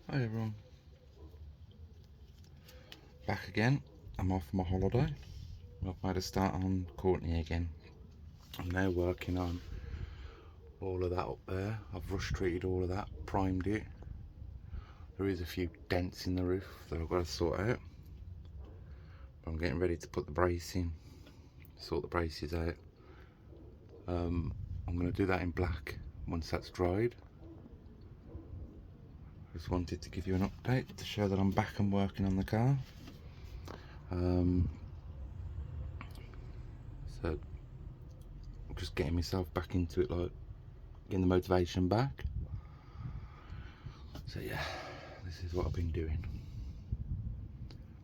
Hi everyone, back again. I'm off my holiday. I've made a start on Courtney again. I'm now working on all of that up there. I've rush treated all of that, primed it. There is a few dents in the roof that I've got to sort out. But I'm getting ready to put the brace in, sort the braces out. I'm going to do that in black once that's dried. Just wanted to give you an update to show that I'm back and working on the car. So just getting myself back into it, like getting the motivation back. So yeah, this is what I've been doing,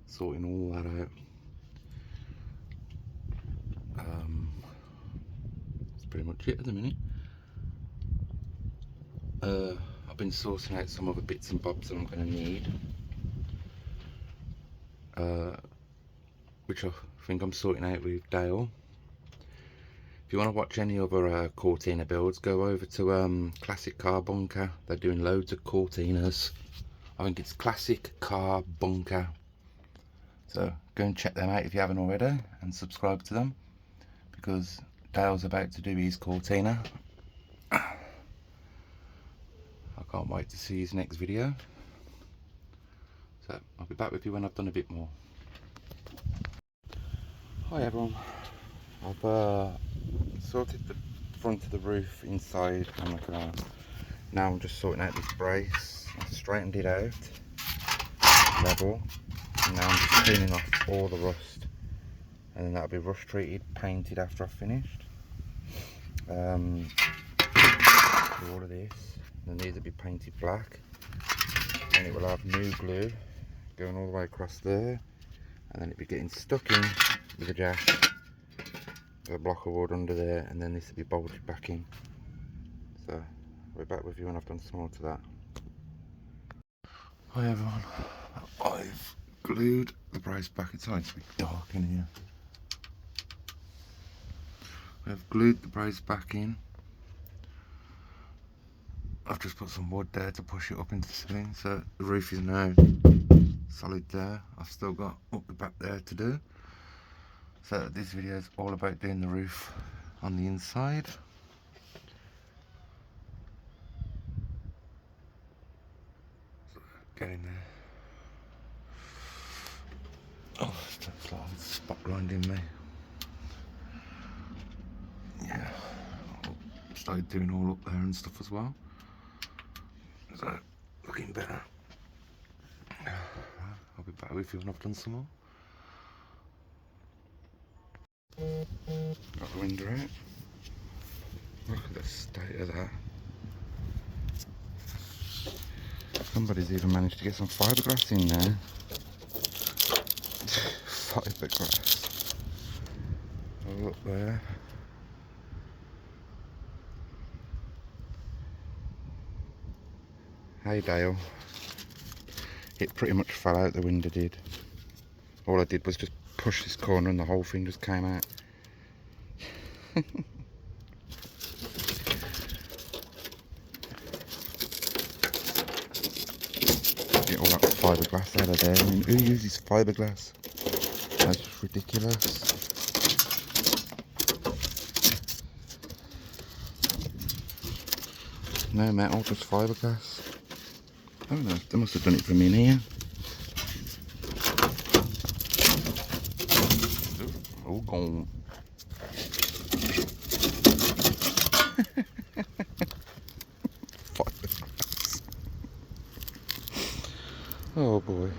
sorting all that out. That's pretty much it at the minute. I've been sorting out some other bits and bobs that I'm going to need, which I think I'm sorting out with Dale. If you want to watch any other cortina builds, go over to Classic Car Bunker. They're doing loads of cortinas. I think it's Classic Car Bunker. So go and check them out if you haven't already, and subscribe to them, because Dale's about to do his cortina. I can't wait to see his next video. So I'll be back with you when I've done a bit more. Hi everyone. I've sorted the front of the roof inside on the car. Now I'm just sorting out this brace. I straightened it out level, and now I'm just cleaning off all the rust, and then that'll be rust treated, painted after I've finished. Do all of this, and these will be painted black, and it will have new glue going all the way across there, and then it'll be getting stuck in with a jack, a block of wood under there, and then this will be bolted back in. So we're back with you when I've done some more to that. Hi everyone, I've glued the brace back. It's starting to be dark in here. I've glued the brace back in. I've just put some wood there to push it up into the ceiling, so the roof is now solid there. I've still got up the back there to do. So this video is all about doing the roof on the inside. Get in there. Oh, that's like spot grinding me. Yeah, I started doing all up there and stuff as well. So looking better. I'll be back with you when I've done some more. Got the window out. Look at the state of that. Somebody's even managed to get some fiberglass in there. Fiberglass. Oh, look there. Hey Dale. It pretty much fell out, the window did. All I did was just push this corner and the whole thing just came out. Get all that fiberglass out of there. I mean, who uses fiberglass? That's just ridiculous. No metal, just fiberglass. Oh no, they must have done it from in here. Oh, gone. Fiberglass. Oh boy.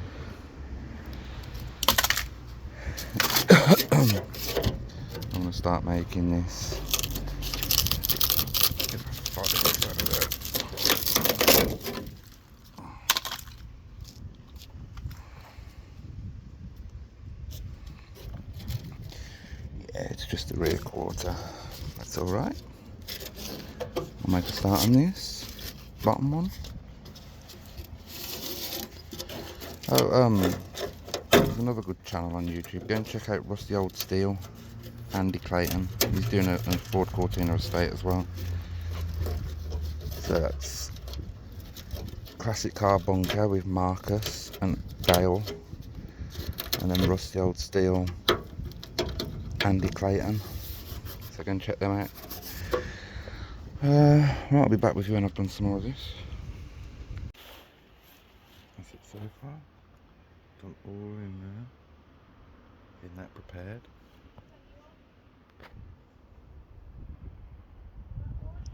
I'm gonna start making this. Yeah, it's just the rear quarter. That's alright. I'll make a start on this. Bottom one. Oh, there's another good channel on YouTube. Go and check out Rusty Old Steel. Andy Clayton. He's doing a Ford Cortina estate as well. So that's classic car bunker with Marcus and Dale, and then rusty old steel Andy Clayton. So go and check them out. I'll be back with you when I've done some more of this. That's it so far. Done all in there. Getting that prepared.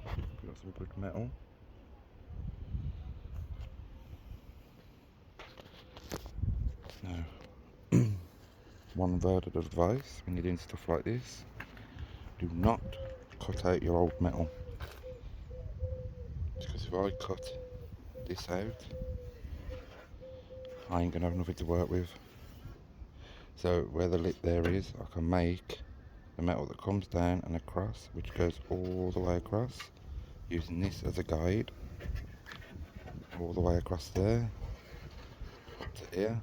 Got some good metal. Now, one word of advice when you're doing stuff like this: do not cut out your old metal. Because if I cut this out, I ain't gonna have nothing to work with. So where the lip there is, I can make the metal that comes down and across, which goes all the way across, using this as a guide, all the way across there to here.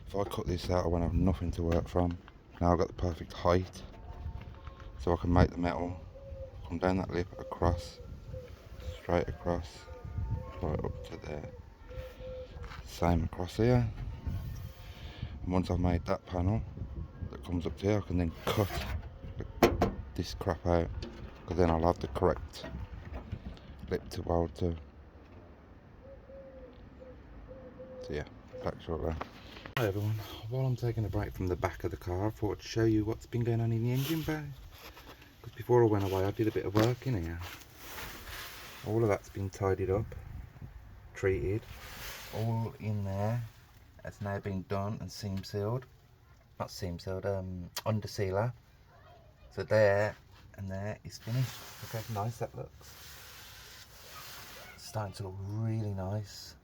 If I cut this out, I won't have nothing to work from. Now I've got the perfect height, so I can make the metal come down that lip, across, straight across, right up to there. Same across here. And once I've made that panel that comes up to here, I can then cut this crap out, because then I'll have the correct lip to weld to. So yeah, back shortly. Hi everyone, while I'm taking a break from the back of the car, I thought I'd show you what's been going on in the engine bay. Because before I went away, I did a bit of work in here. All of that's been tidied up, treated, all in there. It's now been done and seam sealed. Not seam sealed, under sealer. So there and there is finished. Look how nice that looks. It's starting to look really nice.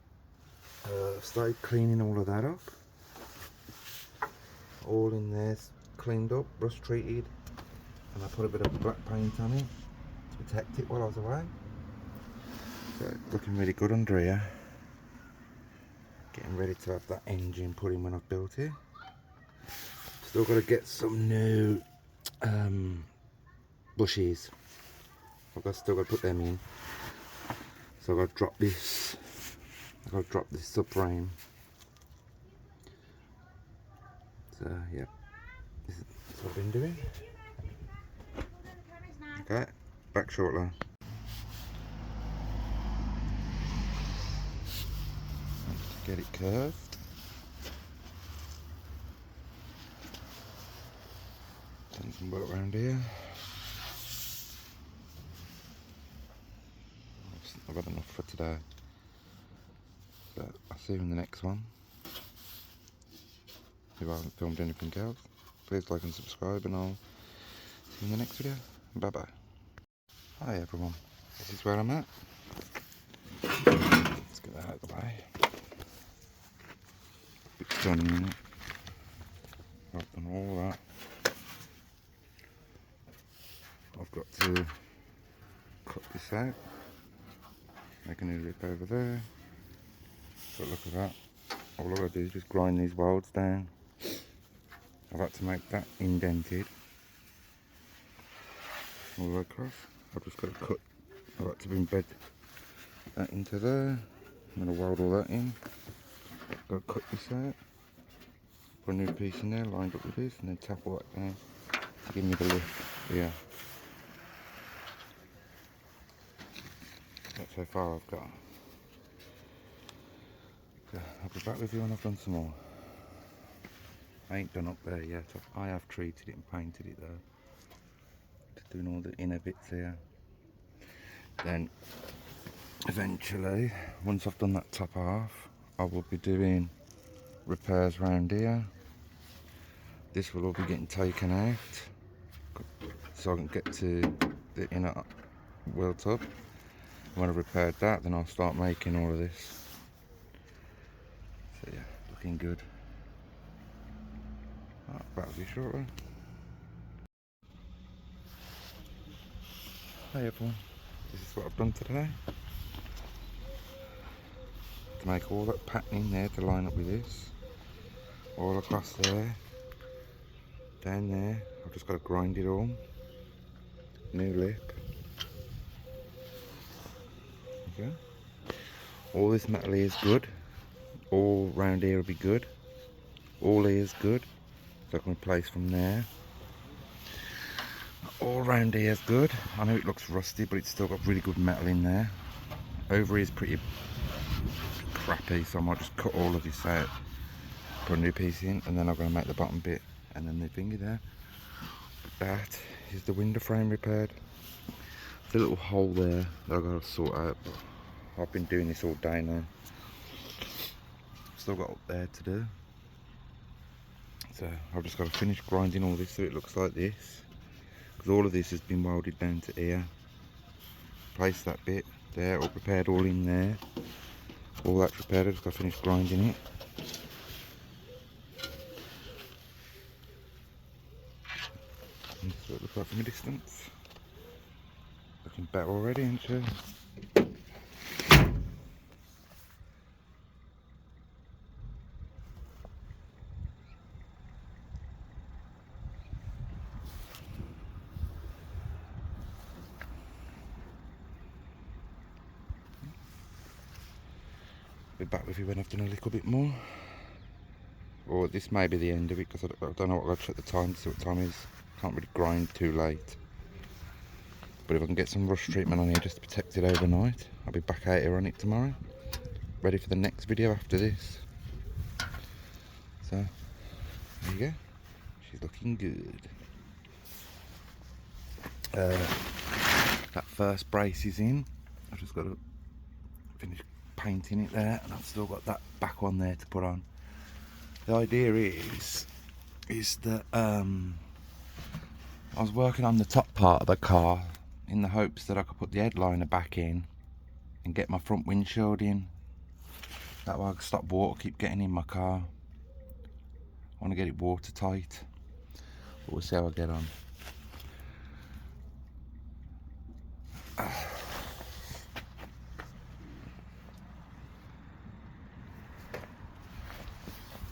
I've started cleaning all of that up. All in there, cleaned up, rust treated, and I put a bit of black paint on it to protect it while I was away. So it's looking really good under here. Getting ready to have that engine put in when I've built it. Still got to get some new bushes. Still got to put them in. So I've got to drop this. I've got to drop this subframe. So yeah, this is what I've been doing. Okay, back shortly. Just get it curved. Done some work around here. I've had enough for today. So I'll see you in the next one. If I haven't filmed anything else, please like and subscribe, and I'll see you in the next video. Bye bye. Hi everyone, this is where I'm at. Let's get that out of the way. It's done in it. I've done all that. I've got to cut this out, make a new lip over there. But look at that. All I've got to do is just grind these welds down. I've had to make that indented all the way across. I've just got to cut. I've got to embed that into there. I'm going to weld all that in. I've got to cut this out. Put a new piece in there, lined up with this, and then tap all that down to give me the lift here. That's how far I've got. So I'll be back with you when I've done some more. I ain't done up there yet. I have treated it and painted it though. Just doing all the inner bits here. Then eventually, once I've done that top half, I will be doing repairs round here. This will all be getting taken out so I can get to the inner wheel tub. When I've repaired that, then I'll start making all of this. So yeah, looking good. Back with you shortly. Hi everyone, this is what I've done today. To make all that patterning there to line up with this. All across there. Down there. I've just got to grind it all. New lip. Okay. All this metal here is good. All round here will be good. All here is good. So I can replace from there. All round here is good. I know it looks rusty, but it's still got really good metal in there. Over here is pretty crappy, so I might just cut all of this out, put a new piece in, and then I'm going to make the bottom bit and then the thingy there. That is the window frame repaired. There's a little hole there that I've got to sort out, but I've been doing this all day now. Still got up there to do. So I've just got to finish grinding all this so it looks like this. Because all of this has been welded down to here. Place that bit there, all prepared, all in there. All that's repaired, I've just got to finish grinding it. That's what it looks like from a distance. Looking better already, isn't she? Be back with you when I've done a little bit more. Or this may be the end of it because I don't know what I'll check the time to see what time it is. Can't really grind too late. But if I can get some rust treatment on here just to protect it overnight, I'll be back out here on it tomorrow. Ready for the next video after this. So, there you go. She's looking good. That first brace is in. I've just got to finish painting it there, and I've still got that back one there to put on. The idea is that I was working on the top part of the car in the hopes that I could put the headliner back in and get my front windshield in. That way I can stop water keep getting in my car. I want to get it watertight, but we'll see how I get on.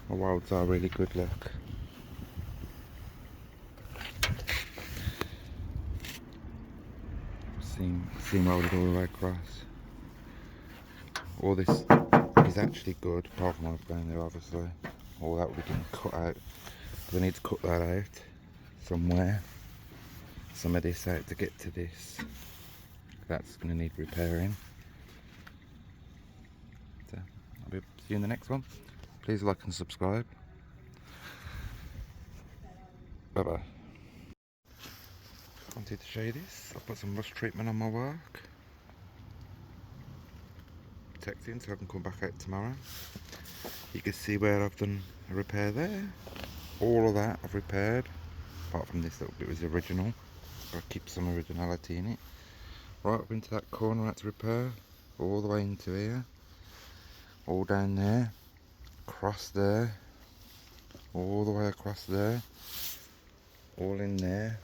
My welds are really good, look. Seam welded all the way across. All this is actually good, apart from what's going there obviously. All that will be getting cut out. I need to cut that out somewhere. Some of this out to get to this. That's going to need repairing. So I'll see you in the next one. Please like and subscribe. Bye bye. Wanted to show you this. I'll put some rust treatment on my work. Protecting so I can come back out tomorrow. You can see where I've done a repair there. All of that I've repaired. Apart from this little bit was the original. I'll keep some originality in it. Right up into that corner I had to repair. All the way into here. All down there. Across there. All the way across there. All in there.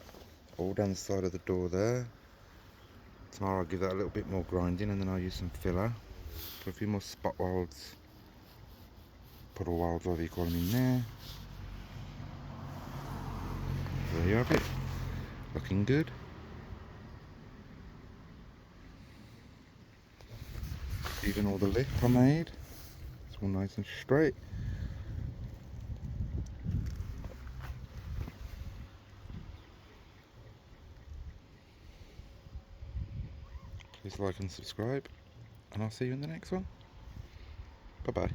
All down the side of the door there. Tomorrow I'll give that a little bit more grinding and then I'll use some filler. Put a few more spot welds. Puddle welds, whatever you call them, in there. There you have it. Looking good. Even all the lip I made. It's all nice and straight. Please like and subscribe, and I'll see you in the next one. Bye bye.